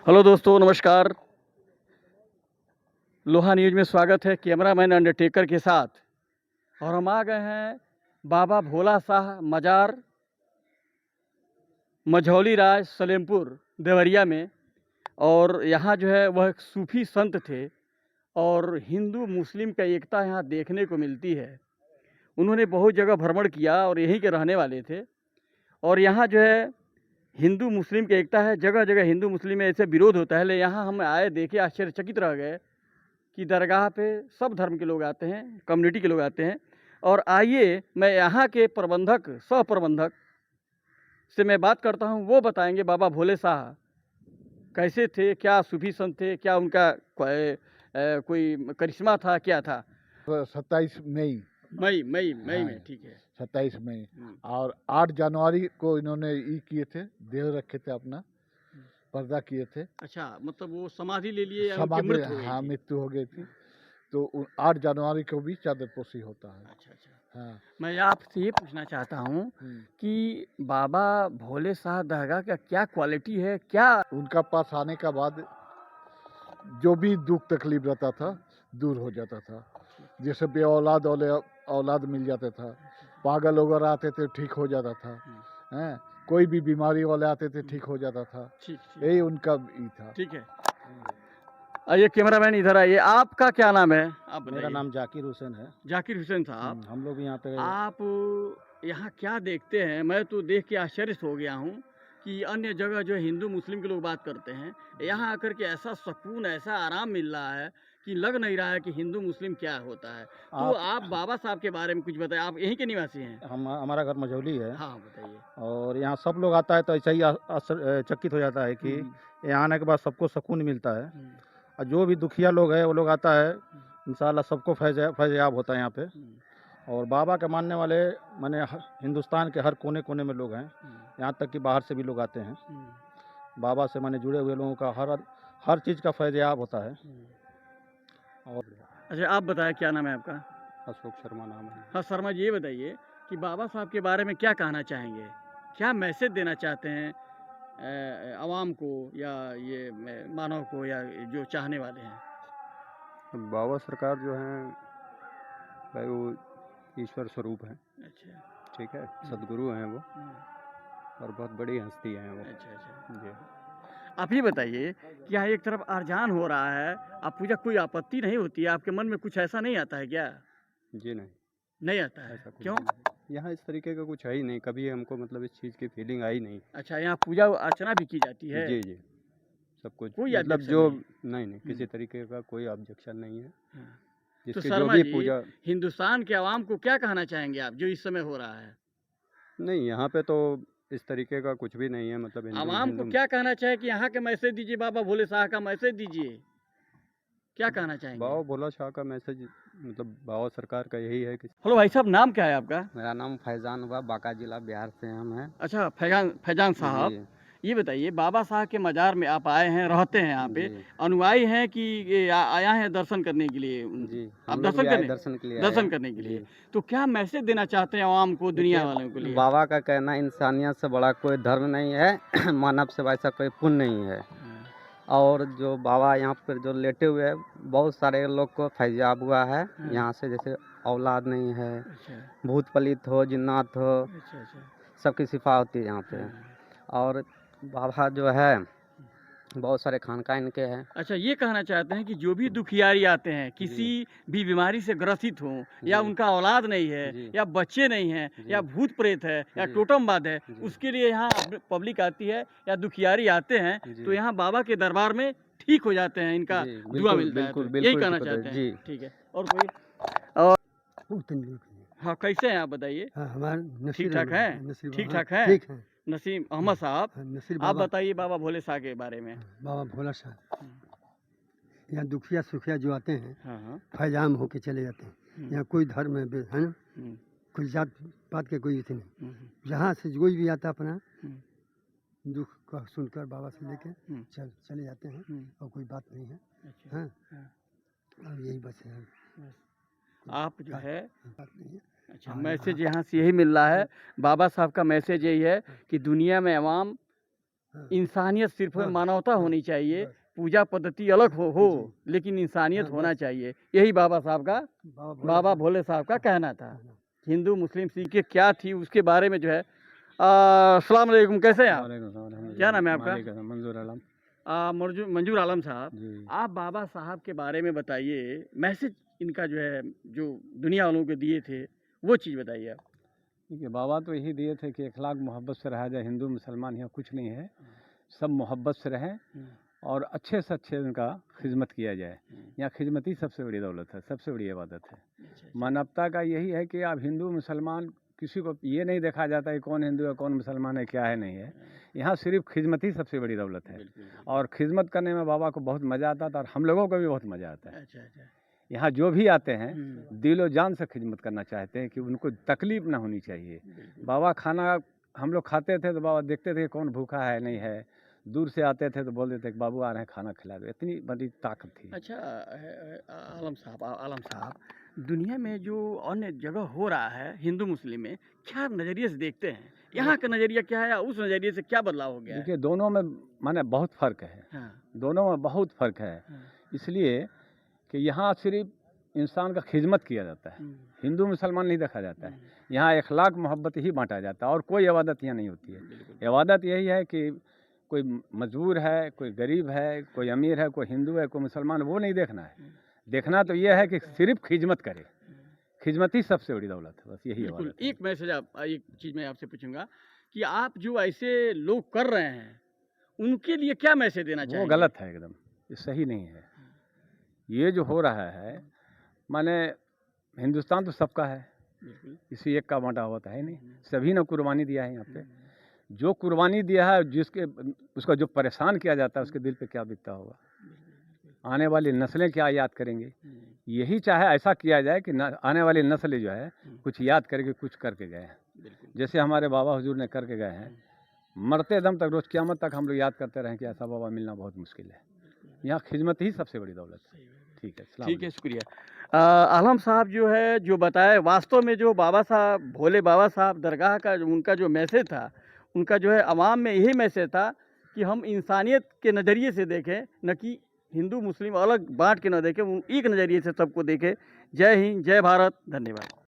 Hello दोस्तों, नमस्कार। लोहा न्यूज़ में स्वागत है कैमरामैन अंडरटेकर के साथ। और हम आ गए हैं बाबा भोला शाह मज़ार, मझौली राज, सलेमपुर, देवरिया में। और यहाँ जो है वह एक सूफ़ी संत थे और हिंदू मुस्लिम का एकता यहाँ देखने को मिलती है। उन्होंने बहुत जगह भ्रमण किया और यहीं के रहने वाले थे। और यहाँ जो है हिंदू मुस्लिम की एकता है, जगह जगह हिंदू मुस्लिम में ऐसे विरोध होता है। लेकिन यहाँ हम आए, देखे, आश्चर्यचकित रह गए कि दरगाह पे सब धर्म के लोग आते हैं, कम्युनिटी के लोग आते हैं। और आइए मैं यहाँ के प्रबंधक, सह प्रबंधक से मैं बात करता हूँ। वो बताएंगे बाबा भोले शाह कैसे थे, क्या सूफी संत थे, क्या उनका कोई करिश्मा था, क्या था। 27 मई मई हाँ, में, ठीक है। 27 मई और 8 जनवरी को इन्होंने किए थे, देह रखे थे, अपना पर्दा किए थे। अच्छा, मतलब वो समाधि ले लिए या उनकी समाधि, मृत्यु हो गई हाँ, थी? मृत्यु हो गई थी। तो 8 जनवरी को भी चादरपोशी होता है। अच्छा। हाँ। मैं आपसे ये पूछना चाहता हूँ कि बाबा भोले शाह दरगाह का क्या क्वालिटी है, क्या उनका पास आने का बाद जो भी दुख तकलीफ रहता था दूर हो जाता था। जैसे बे औलाद औलाद मिल जाता था, पागल वगैरह आते थे ठीक हो जाता था, हैं, कोई भी बीमारी वाले आते थे ठीक हो जाता था। ठीक यही उनका ई था। ठीक है। आइए कैमरामैन इधर आइए। आपका क्या नाम है? आप मेरा बताइए। नाम जाकिर हुसैन है। जाकिर हुसैन साहब, हम लोग यहाँ पे आप यहाँ क्या देखते हैं? मैं तो देख के आश्चर्य हो गया हूँ कि अन्य जगह जो हिंदू मुस्लिम के लोग बात करते हैं, यहाँ आकर के ऐसा सुकून, ऐसा आराम मिल रहा है कि लग नहीं रहा है कि हिंदू मुस्लिम क्या होता है। तो आप बाबा साहब के बारे में कुछ बताएं। आप यहीं के निवासी हैं? हमारा घर मझौली है। हाँ, बताइए। और यहाँ सब लोग आता है तो ऐसा ही चकित हो जाता है कि यहाँ आने के बाद सबको सुकून मिलता है। और जो भी दुखिया लोग है वो लोग आता है, इंशाल्लाह सबको फैज़याब होता है यहाँ पे। और बाबा के मानने वाले माने हिंदुस्तान के हर कोने कोने में लोग हैं, यहाँ तक कि बाहर से भी लोग आते हैं। बाबा से माने जुड़े हुए लोगों का हर चीज़ का फैज़याब होता है। और अच्छा, आप बताएं क्या नाम है आपका? अशोक शर्मा नाम है। हाँ शर्मा जी, ये बताइए कि बाबा साहब के बारे में क्या कहना चाहेंगे, क्या मैसेज देना चाहते हैं आवाम को या ये मानव को या जो चाहने वाले हैं? बाबा सरकार जो हैं भाई वो ईश्वर स्वरूप हैं। अच्छा। ठीक है, सदगुरु हैं वो और बहुत बड़ी हस्ती हैं वो। अच्छा। जी। आप ये बताइए कि यहाँ एक तरफ अरजान हो रहा है, आप पूजा, कोई आपत्ति नहीं होती है? आपके मन में कुछ ऐसा नहीं आता है क्या? जी नहीं, नहीं आता है? ऐसा कुछ क्यों? नहीं है। यहाँ इस तरीके का कुछ है ही नहीं, कभी हमको मतलब इस चीज़ की फीलिंग आई नहीं। अच्छा, यहाँ पूजा अर्चना भी की जाती है? जी, सब कुछ कोई मतलब objection जो नहीं? नहीं किसी तरीके का कोई ऑब्जेक्शन नहीं है। तो जिसकी जो शर्मा भी जी, पूजा हिंदुस्तान के आवाम को क्या कहना चाहेंगे आप, जो इस समय हो रहा है? नहीं, यहाँ पे तो इस तरीके का कुछ भी नहीं है। मतलब आवाम को हिंदू क्या कहना चाहे कि यहाँ के मैसेज दीजिए, बाबा भोले शाह का मैसेज दीजिए, क्या कहना चाहेंगे? बाबा भोला शाह का मैसेज मतलब बाबा सरकार का यही है कि। हेलो भाई साहब, नाम क्या है आपका? मेरा नाम फैज़ान हुआ, बांका जिला, बिहार से हम हैं। अच्छा, फैजान साहब, जी, ये बताइए बाबा साहब के मज़ार में आप आए हैं, रहते हैं यहाँ पे, जी, अनुयायी हैं कि ये आया हैं दर्शन करने के लिए? जी। आप हम लोग दर्शन भी आए करने, दर्शन के लिए आए दर्शन हैं। करने के लिए। जी। तो क्या मैसेज देना चाहते हैं आवाम को, दुनिया वालों के लिए? बाबा का कहना इंसानियत से बड़ा कोई धर्म नहीं है, मानव से ऐसा कोई पुण्य नहीं है। और जो बाबा यहाँ पर जो लेटे हुए हैं, बहुत सारे लोग को फैज़याब हुआ है यहाँ से। जैसे औलाद नहीं है, अच्छा, भूत पलित हो, जिन्नात हो, अच्छा। सबकी शिफा होती है यहाँ पे। और बाबा जो है बहुत सारे खानका इनके हैं। अच्छा, ये कहना चाहते हैं कि जो भी दुखियारी आते हैं, किसी भी बीमारी से ग्रसित हों, या जी। उनका औलाद नहीं है, जी। या बच्चे नहीं हैं, जी। या भूत प्रेत है, या जी। टोटमवाद है, जी। उसके लिए यहाँ पब्लिक आती है या दुखियारी आते हैं, जी। तो यहाँ बाबा के दरबार में ठीक हो जाते हैं, इनका जी, दुआ बिल्कुल, मिलता है। बिल्कुल, तो यही बिल्कुल कहना ठीक होता है। चाहते हैं। जी। ठीक है। और कोई? हाँ, कैसे हैं आप बताइए? ठीक ठाक हैं? ठीक ठाक हैं? ठीक है। नसीम अहमद साहब, नसीर आप बाबा, बताइए बाबा भोले शाह के बारे में। बाबा भोला शाह, यहाँ दुखिया सुखिया जो आते हैं हाँ। फैजाम होके चले जाते हैं। यहाँ कोई धर्म है ना, हम्म, कोई जात पात के कोई इतने नहीं। हम्म, जहाँ से कोई भी आता अपना हम्म, दुख का सुनकर बाबा से लेके हम्म, चले जाते हैं, हम्म। और कोई बात नहीं है। अच्छा। हाँ, हाँ। और यही बस है, आप जो है, बात नहीं है। अच्छा, हाँ, मैसेज यहाँ से यही मिल रहा है। बाबा साहब का मैसेज यही है कि दुनिया में अवाम हाँ। इंसानियत सिर्फ हाँ, मानवता हाँ, होनी चाहिए, बस। पूजा पद्धति अलग हो जी। लेकिन इंसानियत हाँ, होना बस। चाहिए। यही बाबा साहब का बाबा भोले साहब का कहना था। कहना। हिंदू मुस्लिम सिख के क्या थी उसके बारे में जो है अस्सलाम वालेकुम, कैसे हैं आप? क्या नाम है आपका? मंजूर आलम मंजूर आलम साहब, जी। आप बाबा साहब के बारे में बताइए, मैसेज इनका जो है जो दुनिया वालों को दिए थे वो चीज़ बताइए आप। देखिए बाबा तो यही दिए थे कि अखलाक मोहब्बत से रहा जाए। हिंदू मुसलमान यहाँ कुछ नहीं है, सब मोहब्बत से रहें और अच्छे से अच्छे उनका खिदमत किया जाए। यहाँ खिदमत ही सबसे बड़ी दौलत है, सबसे बड़ी इबादत है। मानवता का यही है कि आप हिंदू मुसलमान किसी को ये नहीं देखा जाता है कौन हिंदू है कौन मुसलमान है क्या है नहीं है। यहाँ सिर्फ खिदमत ही सबसे बड़ी दौलत है और खिदमत करने में बाबा को बहुत मज़ा आता था और हम लोगों को भी बहुत मज़ा आता है। अच्छा अच्छा। यहाँ जो भी आते हैं दिलो जान से खिदमत करना चाहते हैं कि उनको तकलीफ़ ना होनी चाहिए। बाबा खाना हम लोग खाते थे तो बाबा देखते थे कौन भूखा है नहीं है, दूर से आते थे तो बोल देते कि बाबू आ रहे हैं खाना खिला दो, इतनी बड़ी ताकत थी। अच्छा आलम साहब, दुनिया में जो अन्य जगह हो रहा है हिंदू मुस्लिम में, क्या नज़रिए से देखते हैं? यहाँ का नज़रिया क्या है या उस नज़रिए से क्या बदलाव हो गया है? देखिए दोनों में माने बहुत फ़र्क है, हाँ, दोनों में बहुत फ़र्क है। हाँ, इसलिए कि यहाँ सिर्फ इंसान का खिदमत किया जाता है, हिंदू मुसलमान नहीं देखा जाता है। यहाँ अखलाक मोहब्बत ही बांटा जाता है और कोई इबादत यहाँ नहीं होती है। इबादत यही है कि कोई मजबूर है, कोई गरीब है, कोई अमीर है, कोई हिंदू है, कोई मुसलमान, वो नहीं देखना है। देखना तो ये है कि सिर्फ खिदमत करे, खिदमत ही सबसे बड़ी दौलत है, बस यही बिल्कुल। इबादत है। एक मैसेज एक चीज़ मैं आपसे पूछूंगा कि आप जो ऐसे लोग कर रहे हैं उनके लिए क्या मैसेज देना वो चाहेंगे? गलत है एकदम, ये सही नहीं है। ये जो हो रहा है माने हिंदुस्तान तो सबका है, बिल्कुल। किसी एक का बांटा हुआ तो है नहीं, सभी ने कुर्बानी दिया है यहाँ पे। जो कुर्बानी दिया है जिसके उसका जो परेशान किया जाता है उसके दिल पे क्या बीतता होगा, आने वाली नस्लें क्या याद करेंगी। यही चाहे ऐसा किया जाए कि आने वाली नस्लें जो है कुछ याद करके कुछ करके गए हैं, जैसे हमारे बाबा हुजूर ने करके गए हैं। मरते दम तक रोज़ क़यामत तक हम लोग याद करते रहें कि ऐसा बाबा मिलना बहुत मुश्किल है। यहाँ खिदमत ही सबसे बड़ी दौलत है। ठीक है, अस्सलाम ठीक है, शुक्रिया। आलम साहब जो है जो बताए, वास्तव में जो बाबा साहब भोले बाबा साहब दरगाह का जो उनका जो मैसेज था, उनका जो है अवाम में यही मैसेज था कि हम इंसानियत के नज़रिए से देखें, न कि हिंदू मुस्लिम अलग बांट के न देखें, एक नज़रिए से सबको देखें। जय हिंद, जय भारत, धन्यवाद।